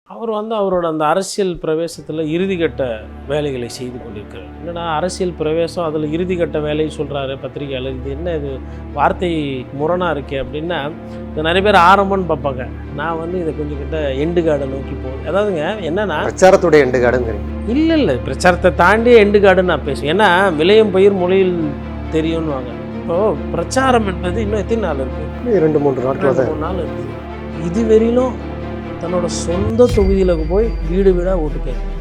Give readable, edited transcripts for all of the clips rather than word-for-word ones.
அவர் வந்து அவரோட அந்த அரசியல் பிரவேசத்தில் இறுதிக்கட்ட வேலைகளை செய்து கொண்டிருக்கிறார். என்னடா அரசியல் பிரவேசம் அதில் இறுதிக்கட்ட வேலையை சொல்கிறாரு பத்திரிகையாளர், இது என்ன இது வார்த்தை முரணாக இருக்கே அப்படின்னா, இது நிறைய பேர் ஆரம்பம்னு பார்ப்பாங்க. நான் வந்து இதை கொஞ்சம் கிட்ட எண்டு கார்டை நோக்கி போகுது. அதாவதுங்க என்னன்னா பிரச்சாரத்துடைய எண்டு கார்டுங்கிறீங்க? இல்லை பிரச்சாரத்தை தாண்டி எண்டு கார்டுன்னு நான் பேசுவேன். ஏன்னா விளையும் பயிர் மொழியில் தெரியும்னு வாங்க. இப்போது பிரச்சாரம் என்பது இன்னும் எத்தனை நாள் இருக்குது? 2-3 நாள் இருக்குது. இதுவரையிலும் தன்னோட சொந்த தொகுதியில் போய் வீடு வீடாக ஓட்டு கேட்கும்,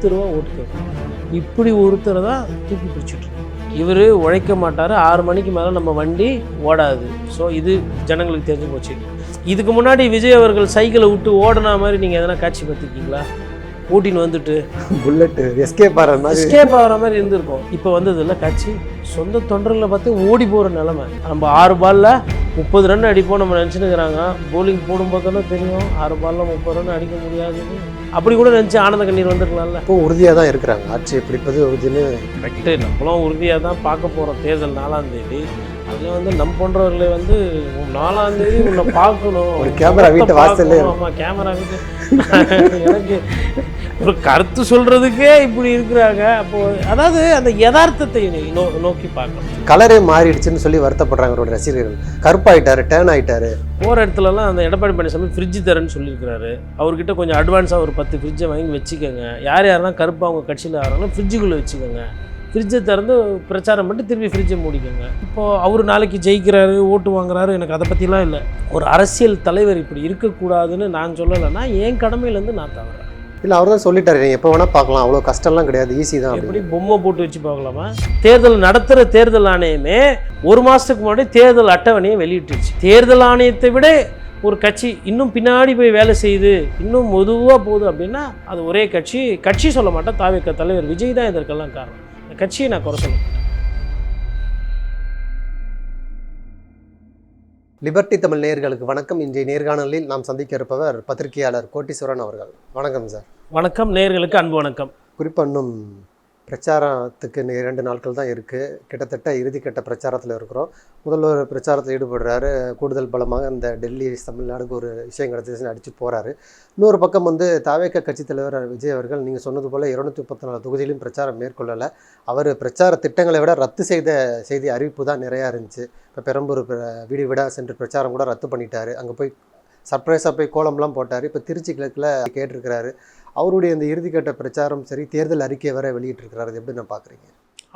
தெருவாக ஓட்டு கேட்கும். இப்படி ஒருத்தரை தான் தூக்கி பிடிச்சிட்ருக்கு. இவர் உழைக்க மாட்டார், 6 மணிக்கு மேலே நம்ம வண்டி ஓடாது. ஸோ இது ஜனங்களுக்கு தெரிஞ்சு போச்சு. இதுக்கு முன்னாடி விஜய் அவர்கள் சைக்கிளை விட்டு ஓடினா மாதிரி நீங்கள் எதனா காட்சி பார்த்துருக்கீங்களா? ஓட்டின்னு வந்துட்டு புல்லட்டு எஸ்கேப் ஆகிற மாதிரி இருந்திருக்கும். இப்போ வந்ததில்ல காட்சி. சொந்த தொண்டர்களை பார்த்து ஓடி போகிற நிலமை. நம்ம 6 பாலில் 30 ரன் அடிப்போம் நம்ம நினச்சினுக்கிறாங்க. போலிங் போடும்போது தானே தெரியும் 6 பாலில் 30 ரன் அடிக்க முடியாதுன்னு. அப்படி கூட நினச்சி ஆனந்த கண்ணீர் வந்துருக்கலாம்ல. இப்போ உறுதியாக தான் இருக்கிறாங்க, ஆட்சியை பிடிப்பது உறுதினு. கரெக்டு. நம்மளும் உறுதியாக தான் பார்க்க போகிறோம். தேர்தல் 4ஆம் தேதி. அதில் வந்து நம் போன்றவர்களை வந்து 4ஆம் தேதி உன்னை பார்க்கணும். ஒரு கேமரா வீட்டு வாசல்ல. ஆமாம், கேமரா வீட்டு. எனக்கு ஒரு கருத்து சொல்கிறதுக்கே இப்படி இருக்கிறாங்க. அப்போது அதாவது அந்த யதார்த்தத்தை நோக்கி பார்க்கணும். கலரே மாறிடுச்சுன்னு சொல்லி வருத்தப்படுறாங்க அவரோட ரசிகர்கள். கருப்பாயிட்டாரு, டேர்ன் ஆகிட்டாரு. போகிற இடத்துலலாம் அந்த எடப்பாடி பழனிசாமி ஃப்ரிட்ஜ் தரேன்னு சொல்லியிருக்கிறாரு. அவர்கிட்ட கொஞ்சம் அட்வான்ஸாக ஒரு 10 ஃப்ரிட்ஜை வாங்கி வச்சுக்கோங்க. யார் யாரெல்லாம் கருப்பாக அவங்க கட்சியில் ஆகிறாங்களோ ஃப்ரிட்ஜுக்குள்ளே வச்சுக்கோங்க. ஃப்ரிட்ஜை திறந்து பிரச்சாரம் பண்ணிட்டு திரும்பி ஃப்ரிட்ஜை மூடிக்கோங்க. இப்போது அவர் நாளைக்கு ஜெயிக்கிறாரு, ஓட்டு வாங்குறாரு, எனக்கு அதை பற்றிலாம் இல்லை. ஒரு அரசியல் தலைவர் இப்படி இருக்கக்கூடாதுன்னு நான் சொல்லலைன்னா என் கடமையிலேருந்து நான் தவறேன். இல்லை, அவர் தான் சொல்லிட்டாரு, நீங்கள் எப்போ வேணால் பார்க்கலாம், அவ்வளோ கஷ்டம்லாம் கிடையாது, ஈஸி தான். எப்படி பொம்மை போட்டு வச்சு பார்க்கலாமா? தேர்தல் நடத்துகிற தேர்தல் ஆணையமே 1 மாதத்துக்கு முன்னாடி தேர்தல் அட்டவணையை வெளியிட்டுருச்சு. தேர்தல் ஆணையத்தை விட ஒரு கட்சி இன்னும் பின்னாடி போய் வேலை செய்யுது, இன்னும் மெதுவாக போகுது அப்படின்னா அது ஒரே கட்சி சொல்ல மாட்டேன். தாவேக தலைவர் விஜய் தான் இதற்கெல்லாம் காரணம். இந்த கட்சியை நான் குறை சொல்ல மாட்டேன். லிபர்ட்டி தமிழ் நேயர்களுக்கு வணக்கம். இன்றைய நேர்காணலில் நாம் சந்திக்க இருப்பவர் பத்திரிகையாளர் கோட்டீஸ்வரன் அவர்கள். வணக்கம் சார். வணக்கம். நேயர்களுக்கு அன்பு வணக்கம். குறிப்பாக இன்னும் பிரச்சாரத்துக்கு 2 நாட்கள் தான் இருக்குது. கிட்டத்தட்ட இறுதிக்கட்ட பிரச்சாரத்தில் இருக்கிறோம். முதல்வர் பிரச்சாரத்தில் ஈடுபடுறாரு. கூடுதல் பலமாக இந்த டெல்லி தமிழ்நாடுக்கு ஒரு விஷயம் கிடச்சிச்சுன்னு அடித்து போகிறாரு. இன்னொரு பக்கம் வந்து தாவேக கட்சித் தலைவர் விஜய் அவர்கள் நீங்கள் சொன்னது போல் 234 தொகுதியிலும் பிரச்சாரம் மேற்கொள்ளலை. அவர் பிரச்சார திட்டங்களை விட ரத்து செய்த செய்தி அறிவிப்பு தான் நிறையா இருந்துச்சு. இப்போ பெரம்பூர் வீடு வீடாக சென்று பிரச்சாரம் கூட ரத்து பண்ணிட்டார். அங்கே போய் சர்ப்ரைஸாக போய் கோலம்லாம் போட்டார். இப்போ திருச்சி கிழக்கில் கேட்டிருக்கிறாரு. அவருடைய இந்த இறுதிக்கட்ட பிரச்சாரம் சரி, தேர்தல் அறிக்கை வர வெளியிட்டிருக்கிறாரு. அது எப்படி நான் பார்க்குறீங்க?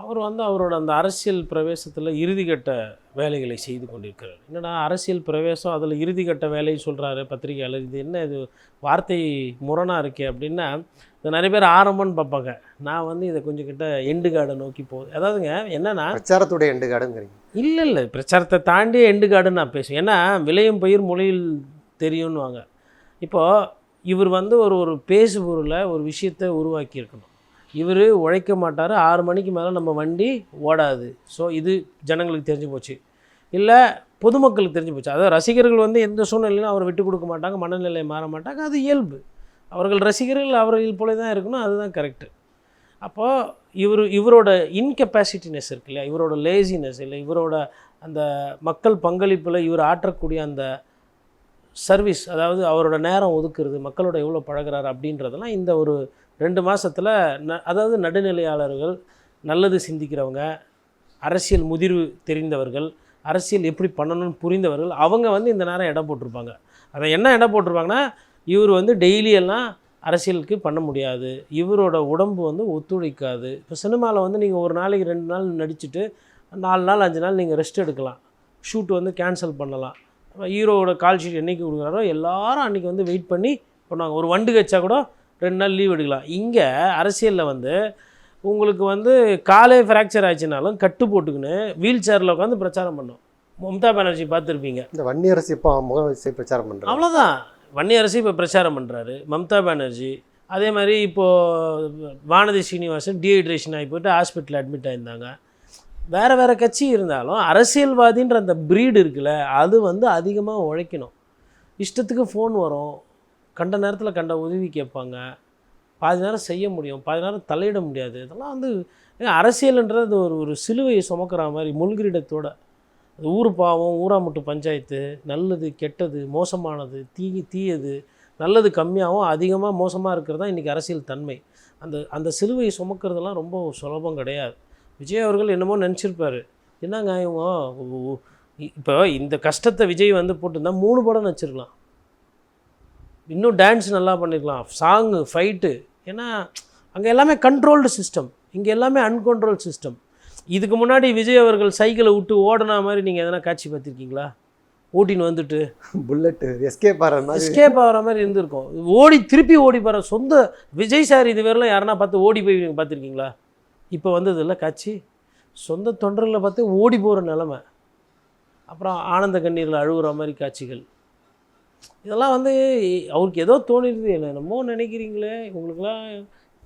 அவர் வந்து அவரோட அந்த அரசியல் பிரவேசத்தில் இறுதிக்கட்ட வேலைகளை செய்து கொண்டிருக்கிறார். என்னடா அரசியல் பிரவேசம் அதில் இறுதிக்கட்ட வேலையை சொல்கிறாரு பத்திரிகையாளர், இது என்ன இது வார்த்தை முரணாக இருக்கே அப்படின்னா, இது நிறைய பேர் ஆரம்பம்னு பார்ப்பாங்க. நான் வந்து இதை கொஞ்சம் கிட்ட எண்டு கார்டை நோக்கி போகுது. அதாவதுங்க என்னன்னா பிரச்சாரத்துடைய எண்டு கார்டுங்கிறீங்க? இல்லை பிரச்சாரத்தை தாண்டி எண்டு கார்டுன்னு நான் பேசுவேன். ஏன்னா விளையும் பயிர் மொழியில் தெரியும்னு வாங்க. இப்போது இவர் வந்து ஒரு பேசுபொருளை ஒரு விஷயத்தை உருவாக்கியிருக்கணும். இவர் உழைக்க மாட்டார், 6 மணிக்கு மேலே நம்ம வண்டி ஓடாது. ஸோ இது ஜனங்களுக்கு தெரிஞ்சு போச்சு, இல்லை பொதுமக்களுக்கு தெரிஞ்சு போச்சு. அதாவது ரசிகர்கள் வந்து எந்த சூழ்நிலையிலும் அவரை விட்டு கொடுக்க மாட்டாங்க, மனநிலை மாற மாட்டாங்க. அது இயல்பு. அவர்கள் ரசிகர்கள் அவர்கள் போல தான் இருக்கணும், அதுதான் கரெக்டு. அப்போது இவரோட இன்கெப்பாசிட்டினஸ் இருக்கு இல்லையா, இவரோட லேசினஸ் இல்லை, இவரோட அந்த மக்கள் பங்களிப்பில் இவர் ஆற்றக்கூடிய அந்த சர்வீஸ், அதாவது அவரோட நேரம் ஒதுக்குறது, மக்களோட எவ்வளோ பழகிறாரு அப்படின்றதெல்லாம் இந்த ஒரு 2 மாதத்தில் அதாவது நடுநிலையாளர்கள், நல்லது சிந்திக்கிறவங்க, அரசியல் முதிர்வு தெரிந்தவர்கள், அரசியல் எப்படி பண்ணணும்னு புரிந்தவர்கள், அவங்க வந்து இந்த நேரம் இடம் போட்டிருப்பாங்க. அதை என்ன இடம் போட்டிருப்பாங்கன்னா, இவர் வந்து டெய்லியெல்லாம் அரசியலுக்கு பண்ண முடியாது, இவரோட உடம்பு வந்து ஒத்துழைக்காது. இப்போ சினிமாவில் வந்து நீங்கள் ஒரு நாளைக்கு 2 நாள் நடிச்சுட்டு 4 நாள் 5 நாள் நீங்கள் ரெஸ்ட் எடுக்கலாம், ஷூட் வந்து கேன்சல் பண்ணலாம். ஹீரோவோட கால் ஷீட் என்றைக்கு கொடுக்குறாரோ எல்லாரும் அன்றைக்கி வந்து வெயிட் பண்ணி பண்ணுவாங்க. ஒரு வண்டு கச்சா கூட 2 நாள் லீவ் எடுக்கலாம். இங்கே அரசியலில் வந்து உங்களுக்கு வந்து காலே ஃப்ராக்சர் ஆச்சுனாலும் கட்டு போட்டுக்கின்னு வீல் சேரில் உட்காந்து பிரச்சாரம் பண்ணோம். மம்தா பானர்ஜி பார்த்துருப்பீங்க. இந்த வன்னி அரசு இப்போ முகவரி பிரச்சாரம் பண்ணுறாரு. அவ்வளோதான். வன்னி அரசு இப்போ பிரச்சாரம் பண்ணுறாரு மம்தா பானர்ஜி. அதே மாதிரி இப்போது வானதி ஸ்ரீனிவாசன் டீஹைட்ரேஷன் ஆகி போய்ட்டு ஹாஸ்பிட்டலில் அட்மிட் ஆகியிருந்தாங்க. வேறு கட்சி இருந்தாலும் அரசியல்வாதின்ற அந்த ப்ரீடு இருக்குல்ல, அது வந்து அதிகமாக உழைக்கணும். இஷ்டத்துக்கு ஃபோன் வரும், கண்ட நேரத்தில் கண்ட உதவி கேட்பாங்க, பாதி நேரம் செய்ய முடியும், பாதி நேரம் தலையிட முடியாது. இதெல்லாம் வந்து அரசியல்ன்றது ஒரு சிலுவையை சுமக்கிற மாதிரி முள்கிரீடத்தோட. அது ஊர் பாவம், ஊராமுட்டு பஞ்சாயத்து, நல்லது கெட்டது, மோசமானது, தீயது, நல்லது கம்மியாகவும் அதிகமாக மோசமாக இருக்கிறது தான் இன்றைக்கி அரசியல் தன்மை. அந்த அந்த சிலுவையை சுமக்கிறதுலாம் ரொம்ப சுலபம் கிடையாது. விஜய் அவர்கள் என்னமோ நினச்சிருப்பார், என்னங்க இவங்க இப்போ இந்த கஷ்டத்தை விஜய் வந்து போட்டிருந்தா 3 படம் நடிச்சிருக்கலாம், இன்னும் டான்ஸ் நல்லா பண்ணியிருக்கலாம், சாங்கு ஃபைட்டு. ஏன்னா அங்கே எல்லாமே கண்ட்ரோல்டு சிஸ்டம், இங்கே எல்லாமே அன்கண்ட்ரோல் சிஸ்டம். இதுக்கு முன்னாடி விஜய் அவர்கள் சைக்கிளை விட்டு ஓடினா மாதிரி நீங்கள் எதனா காட்சி பார்த்துருக்கீங்களா? ஓட்டின்னு வந்துட்டு புல்லட்டு எஸ்கேப் ஆகிற மாதிரி இருந்திருக்கும். திருப்பி ஓடி போகிற சொந்த விஜய் சார் இது வேறெல்லாம் யாருன்னா பார்த்து ஓடி போய் பார்த்துருக்கீங்களா? இப்போ வந்தது இல்லை காட்சி, சொந்த தொண்டர்களை பார்த்து ஓடி போகிற நிலமை. அப்புறம் ஆனந்த கண்ணீரில் அழுகுற மாதிரி காட்சிகள். இதெல்லாம் வந்து அவருக்கு ஏதோ தோணிடுது, என்னமோ நினைக்கிறீங்களே, உங்களுக்குலாம்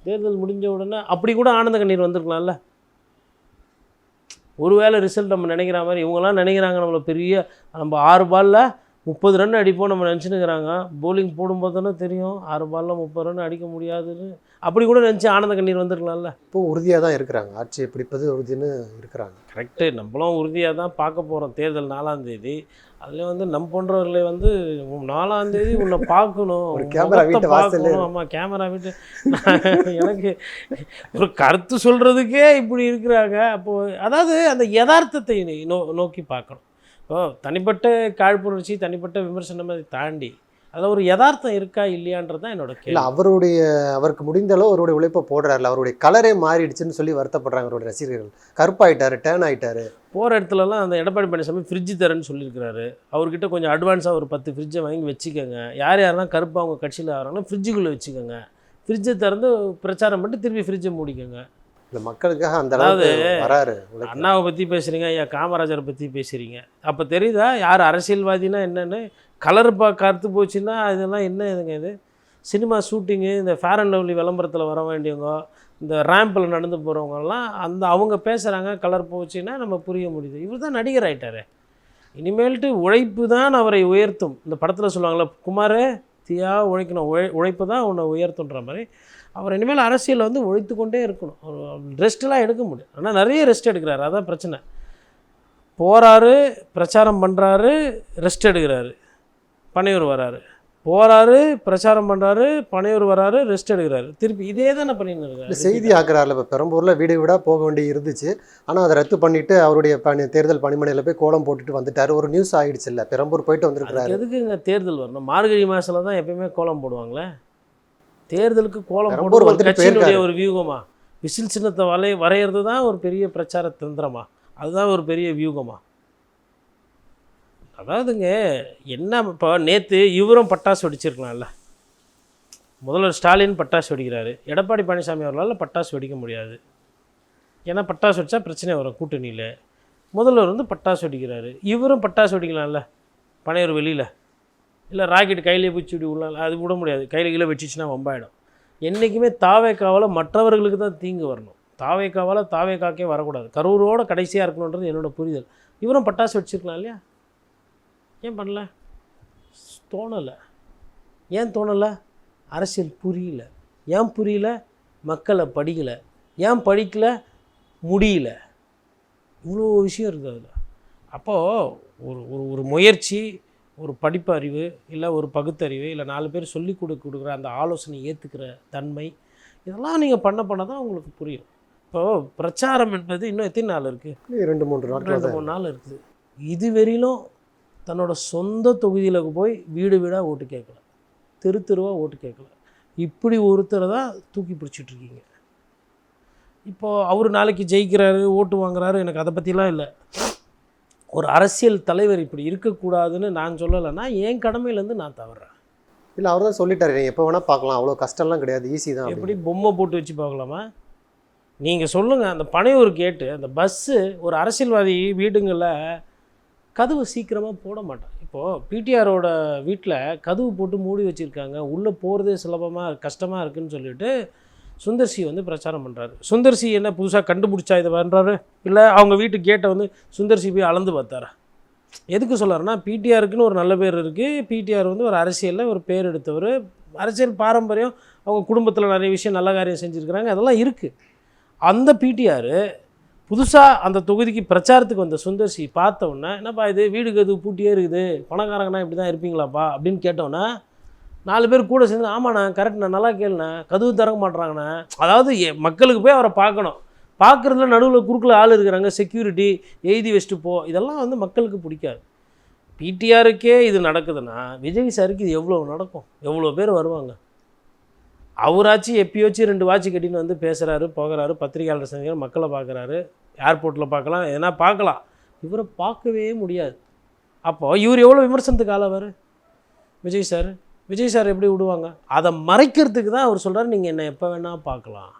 தேர்தல் முடிஞ்ச உடனே அப்படி கூட ஆனந்த கண்ணீர் வந்திருக்கலாம்ல. ஒருவேளை ரிசல்ட் நம்ம நினைக்கிற மாதிரி இவங்கெல்லாம் நினைக்கிறாங்க, நம்மளை பெரிய நம்ம 6 பாலில் 30 ரன் அடிப்போம் நம்ம நினச்சினுக்கிறாங்க. போலிங் போடும்போது தானே தெரியும் 6 பாலில் 30 ரன் அடிக்க முடியாதுன்னு. அப்படி கூட நினச்சி ஆனந்த கண்ணீர் வந்துருக்கலாம்ல. இப்போது உறுதியாக தான் இருக்கிறாங்க, ஆட்சியை பிடிப்பது உறுதின்னு இருக்கிறாங்க. கரெக்டு, நம்மளும் உறுதியாக தான் பார்க்க போகிறோம். தேர்தல் 4ஆம் தேதி, அதில் வந்து நம் போன்றவர்களை வந்து 4ஆம் தேதி உன்னை பார்க்கணும், கேமரா வீட்டு பார்க்கணும். ஆமாம், கேமரா வீட்டு எனக்கு ஒரு கருத்து சொல்கிறதுக்கே இப்படி இருக்கிறாங்க. அப்போது அதாவது அந்த யதார்த்தத்தை நோக்கி பார்க்கணும். இப்போ தனிப்பட்ட காழ்ப்புணர்ச்சி, தனிப்பட்ட விமர்சனம் அதை தாண்டி அதில் ஒரு யதார்த்தம் இருக்கா இல்லையான்றது தான் என்னோட கேள்வி. இல்லை, அவருக்கு முடிந்த அளவு அவருடைய உழைப்பை போடுறாருல, அவருடைய கலரே மாறிடுச்சுன்னு சொல்லி வருத்தப்படுறாங்க அவருடைய ரசிகர்கள். கருப்பாயிட்டாரு, டேர்ன் ஆகிட்டாரு. போகிற இடத்துலலாம் அந்த எடப்பாடி பழனிசாமி ஃப்ரிட்ஜு தரேன்னு சொல்லியிருக்கிறாரு. அவர்கிட்ட கொஞ்சம் அட்வான்ஸாக ஒரு 10 ஃப்ரிட்ஜை வாங்கி வச்சுக்கோங்க, யாரெல்லாம் கருப்பு அவங்க கட்சியில் ஆகிறாங்கன்னா ஃப்ரிட்ஜுக்குள்ளே வச்சுக்கோங்க, ஃப்ரிட்ஜை திறந்து பிரச்சாரம் பண்ணிட்டு திருப்பி ஃப்ரிட்ஜை மூடிக்கோங்க. இந்த மக்களுக்காக அந்த அளவுக்கு வராரு. அண்ணாவை பற்றி பேசுகிறீங்க, ஐயா காமராஜரை பற்றி பேசுகிறீங்க, அப்போ தெரியுதா யார் அரசியல்வாதினா என்னென்னு? கலர் கருத்து போச்சுன்னா இதெல்லாம் என்ன இதுங்க? இது சினிமா ஷூட்டிங்கு, இந்த ஃபேர் அண்ட் லவ்லி விளம்பரத்தில் வர வேண்டியவங்க, இந்த ரேம்பில் நடந்து போகிறவங்கலாம் அவங்க பேசுகிறாங்க, கலர் போச்சுன்னா நம்ம புரிய முடியுது. இவர் தான் நடிகர் ஆகிட்டார். இனிமேல்ட்டு உழைப்பு தான் அவரை உயர்த்தும். இந்த படத்தில் சொல்லுவாங்களே, குமார் தீயா உழைக்கணும், உழைப்பு தான் உன்னை உயர்த்துன்ற மாதிரி அவர் இனிமேல் அரசியலில் வந்து உழைத்து கொண்டே இருக்கணும். ரெஸ்ட்டெலாம் எடுக்க முடியும், ஆனால் நிறைய ரெஸ்ட் எடுக்கிறாரு, அதான் பிரச்சனை. போகிறாரு, பிரச்சாரம் பண்ணுறாரு, ரெஸ்ட் எடுக்கிறாரு, பனையூர் வராரு, போகிறாரு, பிரச்சாரம் பண்ணுறாரு, பனையூர் வராரு, ரெஸ்ட் எடுக்கிறாரு, திருப்பி இதே தானே பண்ணின்னு இருக்காரு. செய்தி ஆக்குறாருல. இப்போ பெரம்பூரில் வீடு வீடாக போக வேண்டி இருந்துச்சு, ஆனால் அதை ரத்து பண்ணிவிட்டு அவருடைய தேர்தல் பணிமனையில் போய் கோலம் போட்டுட்டு வந்துட்டார். ஒரு நியூஸ் ஆகிடுச்சு இல்லை, பெரம்பூர் போயிட்டு வந்துருக்காரு. எதுக்கு இங்கே தேர்தல் வரணும்? மார்கழி மாதத்தில் தான் எப்பயுமே கோலம் போடுவாங்களே. தேர்தலுக்கு கோலம் போடுறது கட்சியினுடைய ஒரு வியூகமா? விசில் சின்னத்தை வரைகிறது தான் ஒரு பெரிய பிரச்சார தந்திரமா? அதுதான் ஒரு பெரிய வியூகமா? அதாவதுங்க என்ன, இப்போ நேற்று இவரும் பட்டாசு வெடிச்சிருக்கலாம்ல. முதல்வர் ஸ்டாலின் பட்டாசு வெடிக்கிறாரு, எடப்பாடி பழனிசாமி அவர்களால் பட்டாசு வெடிக்க முடியாது, ஏன்னா பட்டாசு வெடித்தா பிரச்சனை வரும் கூட்டணியில். முதல்வர் வந்து பட்டாசு வெடிக்கிறாரு, இவரும் பட்டாசு வெடிக்கலாம்ல பனையூர் வெளியில். இல்லை ராக்கெட் கையிலே பிடிச்சி இப்படி உள்ளால, அது விட முடியாது, கையில் கீழே வச்சிச்சுன்னா வம்பாயிடும். என்றைக்குமே தாவேக்காவால் மற்றவர்களுக்கு தான் தீங்கு வரணும், தாவேக்காவால் தாவேக்காக்கே வரக்கூடாது, கரூரோடு கடைசியாக இருக்கணுன்றது என்னோடய புரிதல். இவரும் பட்டாசு வச்சுருக்கலாம் இல்லையா? ஏன் பண்ணல? தோணலை. ஏன் தோணலை? அரசியல் புரியல. ஏன் புரியல? மக்களை படிக்கலை. ஏன் படிக்கலை? முடியல. இவ்வளோ விஷயம் இருக்குது அதில். அப்போது ஒரு முயற்சி, ஒரு படிப்பு அறிவு, இல்லை ஒரு பகுத்தறிவு, இல்லை 4 பேர் சொல்லி கொடுக்குற அந்த ஆலோசனை ஏற்றுக்கிற தன்மை, இதெல்லாம் நீங்கள் பண்ண தான் உங்களுக்கு புரியும். இப்போது பிரச்சாரம் என்பது இன்னும் எத்தனை நாள் இருக்குது? 2-3 நாள் இருக்குது. இது வரையிலும் தன்னோட சொந்த தொகுதியில் போய் வீடு வீடாக ஓட்டு கேட்கல, தெருவாக ஓட்டு கேட்கல. இப்படி ஒருத்தரை தான் தூக்கி பிடிச்சிட்ருக்கீங்க. இப்போது அவர் நாளைக்கு ஜெயிக்கிறாரு, ஓட்டு வாங்குறாரு, எனக்கு அதை பற்றிலாம் இல்லை. ஒரு அரசியல் தலைவர் இப்படி இருக்கக்கூடாதுன்னு நான் சொல்லலைன்னா என் கடமையிலேருந்து நான் தவறேன். இல்லை, அவர் தான் சொல்லிட்டாரு, நீங்கள் எப்போ வேணால் பார்க்கலாம், அவ்வளோ கஷ்டம்லாம் கிடையாது, ஈஸி தான். எப்படி பொம்மை போட்டு வச்சு பார்க்கலாமா? நீங்கள் சொல்லுங்கள். அந்த பனையூர் கேட்டு அந்த பஸ்ஸு, ஒரு அரசியல்வாதி வீடுங்களில் கதவு சீக்கிரமாக போட மாட்டான். இப்போது பிடிஆரோட வீட்டில் கதவு போட்டு மூடி வச்சுருக்காங்க, உள்ளே போகிறதே சுலபமாக கஷ்டமாக இருக்குதுன்னு சொல்லிட்டு சுந்தர்சி வந்து பிரச்சாரம் பண்ணுறாரு. சுந்தர்சி என்ன புதுசாக கண்டுபிடிச்சா இதை பண்ணுறாரு? இல்லை அவங்க வீட்டு கேட்டை வந்து சுந்தர்சி போய் அளந்து பார்த்தாரா? எதுக்கு சொல்கிறாருன்னா, பிடிஆருக்குன்னு ஒரு நல்ல பேர் இருக்குது. பிடிஆர் வந்து ஒரு அரசியலில் ஒரு பேர் எடுத்தவர், அரசியல் பாரம்பரியம், அவங்க குடும்பத்தில் நிறைய விஷயம் நல்ல காரியம் செஞ்சுருக்கிறாங்க, அதெல்லாம் இருக்குது. அந்த பிடிஆர் புதுசாக அந்த தொகுதிக்கு பிரச்சாரத்துக்கு வந்த சுந்தர்சி பார்த்தோன்னா, என்னப்பா இது வீடு கதவு பூட்டியே இருக்குது, பணக்காரங்கன்னா இப்படி தான் இருப்பீங்களாப்பா அப்படின்னு கேட்டோன்னா, 4 பேர் கூட சேர்ந்து ஆமாண்ணா கரெக்ட்ண்ணா நல்லா கேளுண்ணா கதவு திறக்க மாட்றாங்கண்ணா. அதாவது மக்களுக்கு போய் அவரை பார்க்கணும். பார்க்குறதுல நடுவில் குறுக்கில் ஆள் இருக்கிறாங்க, செக்யூரிட்டி எழுதி வச்சுட்டு போ, இதெல்லாம் வந்து மக்களுக்கு பிடிக்காது. பிடிஆருக்கே இது நடக்குதுன்னா விஜய் சாருக்கு இது எவ்வளோ நடக்கும்? எவ்வளோ பேர் வருவாங்க? அவராச்சும் எப்பயோச்சும் 2 வாட்சி கட்டின்னு வந்து பேசுகிறாரு, போகிறாரு, பத்திரிகையாளர் சந்திக்கிற மக்களை பார்க்குறாரு, ஏர்போர்ட்டில் பார்க்கலாம், எதனா பார்க்கலாம். இவரை பார்க்கவே முடியாது. அப்போது இவர் எவ்வளோ விமர்சனத்துக்கு ஆளாவார் விஜய் சார்? விஜய் சார் எப்படி விடுவாங்க? அதை மறைக்கிறதுக்கு தான் அவர் சொல்கிறார், நீங்கள் என்னை எப்போ வேணால் பார்க்கலாம்.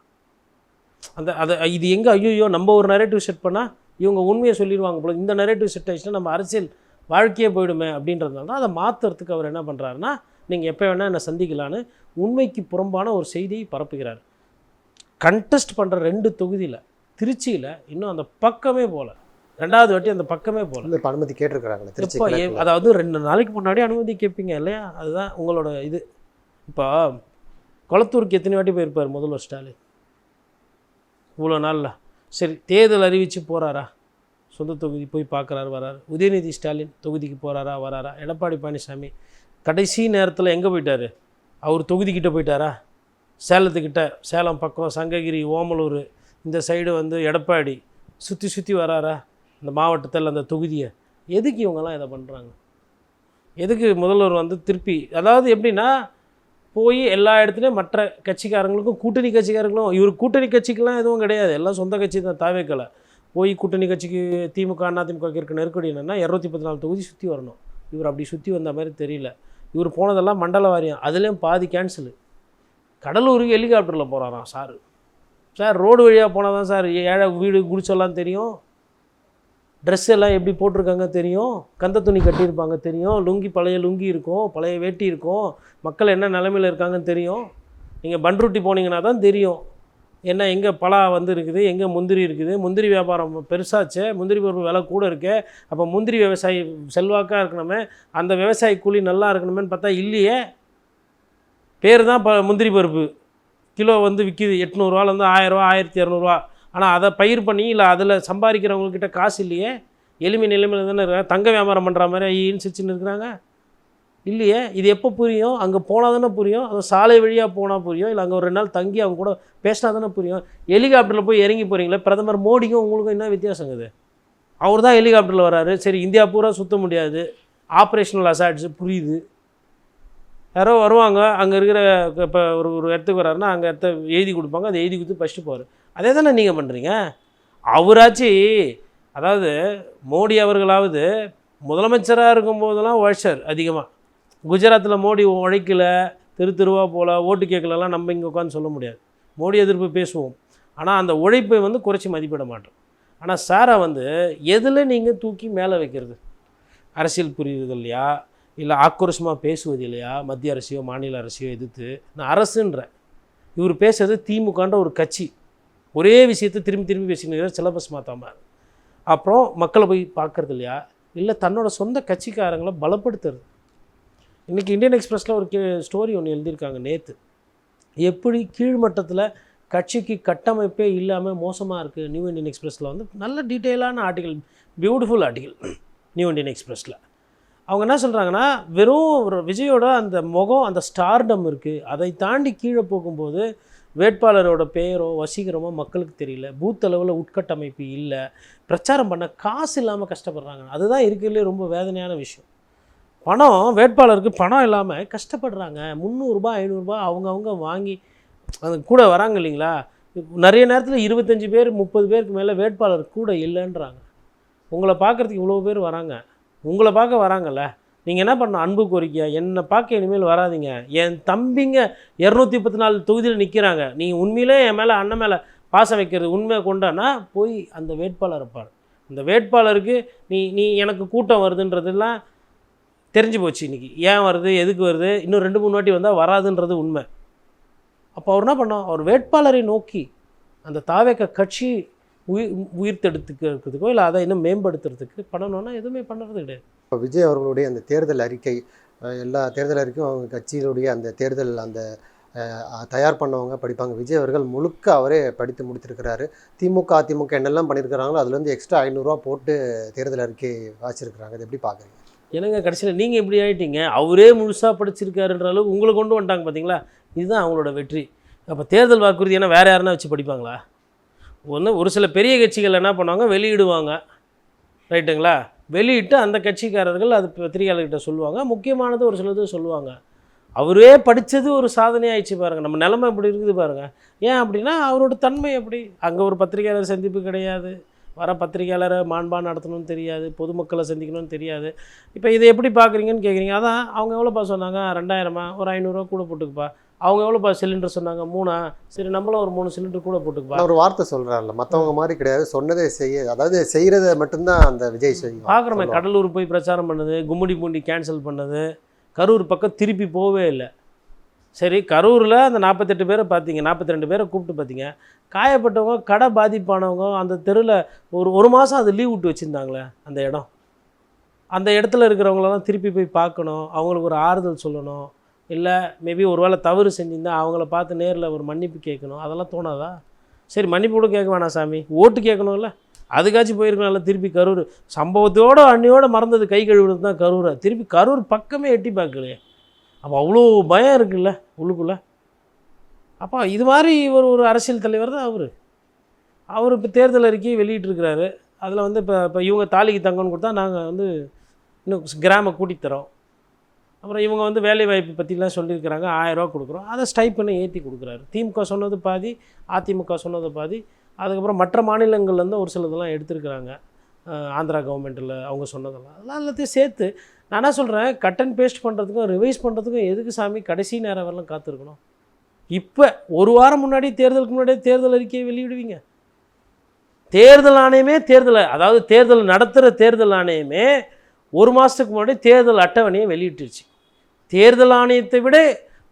இது எங்கே ஐயோ நம்ம ஒரு நரேட்டிவ் செட் பண்ணால் இவங்க உண்மையை சொல்லிடுவாங்க போல, இந்த நரேட்டிவ் செட் ஆகிடுச்சுன்னா நம்ம அரசியல் வாழ்க்கையே போயிடுமே அப்படின்றதுனால தான் அதை மாற்றுறதுக்கு அவர் என்ன பண்ணுறாருன்னா, நீங்கள் எப்போ வேணால் என்னை சந்திக்கலான்னு உண்மைக்கு புறம்பான ஒரு செய்தியை பரப்புகிறார். கண்டெஸ்ட் பண்ணுற 2 தொகுதியில் திருச்சியில் இன்னும் அந்த பக்கமே போகல, 2வது வாட்டி அந்த பக்கமே போகல. இப்போ அனுமதி கேட்டிருக்கிறாங்களே திருச்சி. அதாவது 2 நாளைக்கு முன்னாடி அனுமதி கேட்பீங்க இல்லையா? அதுதான் உங்களோட இது. இப்போ கொளத்தூருக்கு எத்தனை வாட்டி போயிருப்பார் முதல்வர் ஸ்டாலின் இவ்வளோ நாளில்? சரி, தேர்தல் அறிவித்து போகிறாரா? சொந்த தொகுதி போய் பார்க்குறாரு, வராரு. உதயநிதி ஸ்டாலின் தொகுதிக்கு போகிறாரா, வராரா? எடப்பாடி பழனிசாமி கடைசி நேரத்தில் எங்கே போயிட்டார்? அவர் தொகுதிக்கிட்ட போயிட்டாரா? சேலத்துக்கிட்ட, சேலம் பக்கம் சங்ககிரி, ஓமலூர், இந்த சைடு வந்து எடப்பாடி சுற்றி சுற்றி வராரா இந்த மாவட்டத்தில் அந்த தொகுதியை? எதுக்கு இவங்கெல்லாம் இதை பண்ணுறாங்க? எதுக்கு முதல்வர் வந்து திருப்பி, அதாவது எப்படின்னா போய் எல்லா இடத்துலையும் மற்ற கட்சிக்காரங்களுக்கும் கூட்டணி கட்சிக்காரங்களும், இவர் கூட்டணி கட்சிக்கெலாம் எதுவும் கிடையாது, எல்லாம் சொந்த கட்சி தான். தாவேக்கலை போய் கூட்டணி கட்சிக்கு திமுக அதிமுக இருக்க நெருக்கடி என்னென்னா 214 தொகுதி சுற்றி வரணும். இவர் அப்படி சுற்றி வந்த மாதிரி தெரியல. இவர் போனதெல்லாம் மண்டல வாரியம், அதுலேயும் பாதி கேன்சலு. கடலூருக்கு ஹெலிகாப்டரில் போகிறாராம் சார். சார் ரோடு வழியாக போனால் தான் சார் ஏழை வீடு குடிச்செல்லாம் தெரியும், ட்ரெஸ் எல்லாம் எப்படி போட்டிருக்காங்க தெரியும், கந்த துணி கட்டியிருப்பாங்க தெரியும், லுங்கி பழைய லுங்கி இருக்கும், பழைய வேட்டி இருக்கும், மக்கள் என்ன நிலைமையில் இருக்காங்கன்னு தெரியும். நீங்கள் பண்ருட்டி போனீங்கன்னா தான் தெரியும் என்ன எங்கே பலா வந்து இருக்குது, எங்கே முந்திரி இருக்குது. முந்திரி வியாபாரம் பெருசாச்சே, முந்திரி பருப்பு விலை கூட இருக்கே. அப்போ முந்திரி விவசாயி செல்வாக்காக இருக்கணுமே, அந்த விவசாயி கூலி நல்லா இருக்கணுமேன்னு பார்த்தா இல்லையே. பேர் தான் முந்திரி பருப்பு கிலோ வந்து விற்கிது 800ரூவாலேருந்து 1000 ரூபா 1200 ஆனால் அதை பயிர் பண்ணி இல்லை அதில் சம்பாதிக்கிறவங்கக்கிட்ட காசு இல்லையே. எளிமை நிலைமையில் தானே இருக்காங்க. தங்க வியாபாரம் பண்ணுற மாதிரி ஐயின்னு சிரிச்சுன்னு இருக்கிறாங்க இல்லையே. இது எப்போ புரியும்? அங்கே போனால் தானே புரியும். அது சாலை வழியாக போனால் புரியும், இல்லை அங்கே ஒரு 2 நாள் தங்கி அவங்க கூட பேசினா தானே புரியும். ஹெலிகாப்டரில் போய் இறங்கி போகிறீங்களே, பிரதமர் மோடிக்கும் உங்களுக்கும் என்ன வித்தியாசங்குது? அவர் தான் ஹெலிகாப்டரில் வராரு. சரி, இந்தியா பூரா சுற்ற முடியாது, ஆப்ரேஷனல் அசாட்ஸு புரியுது. யாரோ வருவாங்க, அங்கே இருக்கிற இப்போ ஒரு இடத்துக்கு வர்றாருன்னா அங்கே இடத்த எழுதி கொடுப்பாங்க, அதை எழுதி கொடுத்து ஃபஸ்ட்டு போவார். அதே தானே நீங்கள் பண்ணுறீங்க. அவராச்சு, அதாவது மோடி அவர்களாவது முதலமைச்சராக இருக்கும்போதெல்லாம் உழைச்சார் அதிகமாக. குஜராத்தில் மோடி உழைக்கல, தெருவா போல் ஓட்டு கேட்கலாம் நம்ம இங்கே உட்காந்து சொல்ல முடியாது. மோடி எதிர்ப்பு பேசுவோம், ஆனால் அந்த உழைப்பை வந்து குறைச்சி மதிப்பிட மாட்டோம். ஆனால் சாரை வந்து எதில் நீங்கள் தூக்கி மேலே வைக்கிறது? அரசியல் புரியுறது இல்லையா, இல்லை ஆக்ரோஷமாக பேசுவது இல்லையா? மத்திய அரசியோ மாநில அரசியோ எதிர்த்து நான் அரசுன்றேன். இவர் பேசுறது திமுகன்ற ஒரு கட்சி, ஒரே விஷயத்தை திரும்பி திரும்பி பேசினுக்கிறார், சிலபஸ் மாற்றாமல். அப்புறம் மக்களை போய் பார்க்குறது இல்லையா, இல்லை தன்னோட சொந்த கட்சிக்காரங்களை பலப்படுத்துறது. இன்றைக்கி இந்தியன் எக்ஸ்பிரஸில் ஒரு ஸ்டோரி ஒன்று எழுதியிருக்காங்க நேற்று. எப்படி கீழ்மட்டத்தில் கட்சிக்கு கட்டமைப்பே இல்லாமல் மோசமாக இருக்குது. நியூ இண்டியன் எக்ஸ்பிரஸில் வந்து நல்ல டீட்டெயிலான article, beautiful article new Indian எக்ஸ்பிரஸில். அவங்க என்ன சொல்கிறாங்கன்னா, வெறும் விஜயோட அந்த முகம், அந்த ஸ்டார்டம் இருக்குது, அதை தாண்டி கீழே போகும்போது வேட்பாளரோட பெயரோ வசீகரமோ மக்களுக்கு தெரியல, பூத் அளவில் உட்கட்டமைப்பு இல்லை, பிரச்சாரம் பண்ண காசு இல்லாமல் கஷ்டப்படுறாங்க. அதுதான் இருக்கிறதுலே ரொம்ப வேதனையான விஷயம். பணம், வேட்பாளருக்கு பணம் இல்லாமல் கஷ்டப்படுறாங்க. 300 ரூபாய் 500 ரூபாய் அவங்கவுங்க வாங்கி அது கூட வராங்க இல்லைங்களா. நிறைய நேரத்தில் 25 பேர் 30 பேருக்கு மேலே வேட்பாளர் கூட இல்லைன்றாங்க. உங்களை பார்க்குறதுக்கு இவ்வளோ பேர் வராங்க, உங்களை பார்க்க வராங்கல்ல, நீங்கள் என்ன பண்ணணும்? அன்பு கோரிக்கையா, என்னை பார்க்க இனிமேல் வராதிங்க. என் தம்பிங்க 234 தொகுதியில் நிற்கிறாங்க, நீங்கள் உண்மையிலே என் மேலே அண்ணன் மேலே பாசம் வைக்கிறது உண்மை கொண்டானா போய் அந்த வேட்பாளரை பாரு. அந்த வேட்பாளருக்கு நீ எனக்கு கூட்டம் வருதுன்றதெல்லாம் தெரிஞ்சு போச்சு. இன்றைக்கி ஏன் வருது, எதுக்கு வருது, இன்னும் 2-3 வாட்டி வந்தால் வராதுன்றது உண்மை. அப்போ அவர் என்ன பண்ணோம்? அவர் வேட்பாளரை நோக்கி அந்த தாவேக கட்சி உயிர்த்தெடுத்துக்கிறதுக்கோ இல்லை அதை இன்னும் மேம்படுத்துறதுக்கு பண்ணணும்னா எதுவுமே பண்ணுறது கிடையாது. இப்போ விஜய் அவர்களுடைய அந்த தேர்தல் அறிக்கை, எல்லா தேர்தல் அறிக்கையும் அவங்க கட்சியினுடைய அந்த தேர்தல் அந்த தயார் பண்ணவங்க படிப்பாங்க. விஜய் அவர்கள் முழுக்க அவரே படித்து முடித்திருக்கிறாரு. திமுக அதிமுக என்னெல்லாம் பண்ணியிருக்கிறாங்களோ அதுலேருந்து எக்ஸ்ட்ரா 500 ரூபா போட்டு தேர்தல் அறிக்கை வாசிச்சிருக்கிறாங்க. அது எப்படி பார்க்குறீங்க? என்னங்க கடைசியில் நீங்கள் இப்படி ஆகிட்டீங்க, அவரே முழுசாக படிச்சிருக்காருன்ற அளவுக்கு உங்களை கொண்டு வந்துட்டாங்க பார்த்தீங்களா? இதுதான் அவங்களோட வெற்றி. அப்போ தேர்தல் வாக்குறுதி என்ன வேறு யாருன்னா வச்சு படிப்பாங்களா? ஒரு சில பெரிய கட்சிகள் என்ன பண்ணுவாங்க, வெளியிடுவாங்க, ரைட்டுங்களா? வெளியிட்டு அந்த கட்சிக்காரர்கள் அது பத்திரிகையாளர்கிட்ட சொல்லுவாங்க, முக்கியமானது ஒரு சிலது சொல்லுவாங்க. அவரே படித்தது ஒரு சாதனையாகிடுச்சு பாருங்கள். நம்ம நிலைமை இப்படி இருக்குது பாருங்கள். ஏன் அப்படின்னா அவரோட தன்மை அப்படி. அங்கே ஒரு பத்திரிகையாளர் சந்திப்பு கிடையாது, வர பத்திரிகையாளரை மாண்பாக நடத்தணும்னு தெரியாது, பொதுமக்களை சந்திக்கணும்னு தெரியாது. இப்போ இதை எப்படி பார்க்குறீங்கன்னு கேட்குறீங்க. அதான் அவங்க எவ்வளோப்பா சொன்னாங்க, 2000 ஒரு 500 கூட போட்டுக்குப்பா. அவங்க எவ்வளோப்பா சிலிண்டர் சொன்னாங்க, 3 சரி நம்மளும் ஒரு 3 சிலிண்டர் கூட போட்டுக்குப்பா. ஒரு வார்த்தை சொல்கிறாருல்ல, மற்றவங்க மாதிரி கிடையாது, சொன்னதே செய்ய, அதாவது செய்கிறத மட்டும்தான் அந்த விஜய் செய்யும். பார்க்குறோமே, கடலூர் போய் பிரச்சாரம் பண்ணது, கும்மிடி பூண்டி கேன்சல் பண்ணது, கரூர் பக்கம் திருப்பி போகவே இல்லை. சரி, கரூரில் அந்த 48 பேரை பார்த்தீங்க, 42 பேரை கூப்பிட்டு பார்த்தீங்க. காயப்பட்டவங்க, கடை பாதிப்பானவங்க, அந்த தெருவில் ஒரு மாதம் அது லீவ் விட்டு வச்சுருந்தாங்களே அந்த இடம். அந்த இடத்துல இருக்கிறவங்களெல்லாம் திருப்பி போய் பார்க்கணும், அவங்களுக்கு ஒரு ஆறுதல் சொல்லணும். இல்லை மேபி ஒரு வேளை தவறு செஞ்சுருந்தால் அவங்கள பார்த்து நேரில் ஒரு மன்னிப்பு கேட்கணும். அதெல்லாம் தோணாதா? சரி, மன்னிப்பு கூட கேட்க வேணாம் சாமி, ஓட்டு கேட்கணும்ல, அதுக்காச்சும் போயிருக்கணும்ல. திருப்பி கரூர் சம்பவத்தோடு அன்னியோடு மறந்தது கை கழுவுறது தான் கரூரை. திருப்பி கரூர் பக்கமே எட்டி பார்க்கலையே. அப்போ அவ்வளோ பயம் இருக்குல்ல உள்ளுக்குள்ளே. அப்போ இது மாதிரி ஒரு அரசியல் தலைவர் தான் அவர் இப்போ தேர்தல் அறிக்கையை வெளியிட்டிருக்கிறாரு. அதில் வந்து இப்போ இவங்க தாலிக்கு தங்கம்னு கொடுத்தா நாங்கள் வந்து இன்னும் கிராம கூட்டித்தரோம். அப்புறம் இவங்க வந்து வேலைவாய்ப்பு பற்றிலாம் சொல்லியிருக்கிறாங்க, 1000 ரூபா கொடுக்குறோம். அதை ஸ்டைப்பனை ஏற்றி கொடுக்குறாரு. திமுக சொன்னது பாதி, அதிமுக சொன்னது பாதி. அதுக்கப்புறம் மற்ற மாநிலங்கள்லேருந்து ஒரு சிலதெல்லாம் எடுத்துருக்குறாங்க, ஆந்திரா கவர்மெண்ட்டில் அவங்க சொன்னதெல்லாம். அதெல்லாம் எல்லாத்தையும் சேர்த்து நான் என்ன சொல்கிறேன், கட் அண்ட் பேஸ்ட் பண்ணுறதுக்கும் ரிவைஸ் பண்ணுறதுக்கும் எதுக்கு சாமி கடைசி நேரம் வரலாம் காத்திருக்கணும்? இப்போ ஒரு வாரம் முன்னாடி தேர்தலுக்கு முன்னாடியே தேர்தல் அறிக்கையை வெளியிடுவீங்க. தேர்தல் ஆணையமே அதாவது தேர்தல் நடத்துகிற தேர்தல் ஆணையமே ஒரு மாதத்துக்கு முன்னாடி தேர்தல் அட்டவணையை வெளியிட்டுருச்சு. தேர்தல் ஆணையத்தை விட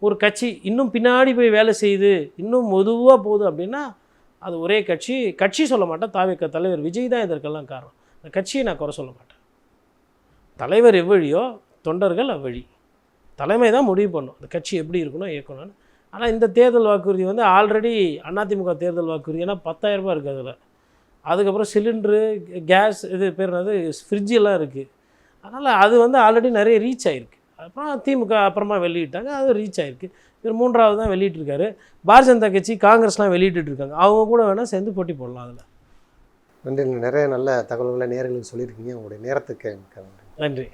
ஒரு கட்சி இன்னும் பின்னாடி போய் வேலை செய்யுது, இன்னும் மெதுவாக போகுது அப்படின்னா அது ஒரே கட்சி சொல்ல மாட்டேன், தாவேக தலைவர் விஜய் தான் இதற்கெல்லாம் காரணம். அந்த கட்சியை நான் குறை சொல்ல மாட்டேன். தலைவர் எவ்வழியோ தொண்டர்கள் அவ்வழி. தலைமை தான் முடிவு பண்ணும் அந்த கட்சி எப்படி இருக்கணும் இயக்கணும்னு. ஆனால் இந்த தேர்தல் வாக்குறுதி வந்து ஆல்ரெடி அதிமுக தேர்தல் வாக்குறுதி ஏன்னா 10,000 ரூபா இருக்குது அதில். அதுக்கப்புறம் சிலிண்ட்ரு, கேஸ், இது பேர் என்னது, ஃப்ரிட்ஜெல்லாம் இருக்குது. அதனால் அது வந்து ஆல்ரெடி நிறைய ரீச் ஆகிருக்கு. அப்புறம் திமுக அப்புறமா வெளியிட்டாங்க, அது ரீச் ஆகிருக்கு. இவர் 3வது தான் வெளியிட்டிருக்காரு. பாரதிய ஜனதா கட்சி, காங்கிரஸ்லாம் வெளியிட்டுருக்காங்க. அவங்க கூட வேணால் சேர்ந்து போட்டி போடலாம். அதில் நன்றி. நிறைய நல்ல தகவல்களை நேயர்களுக்கு சொல்லியிருக்கீங்க. உங்களுடைய நேரத்துக்கு நன்றி.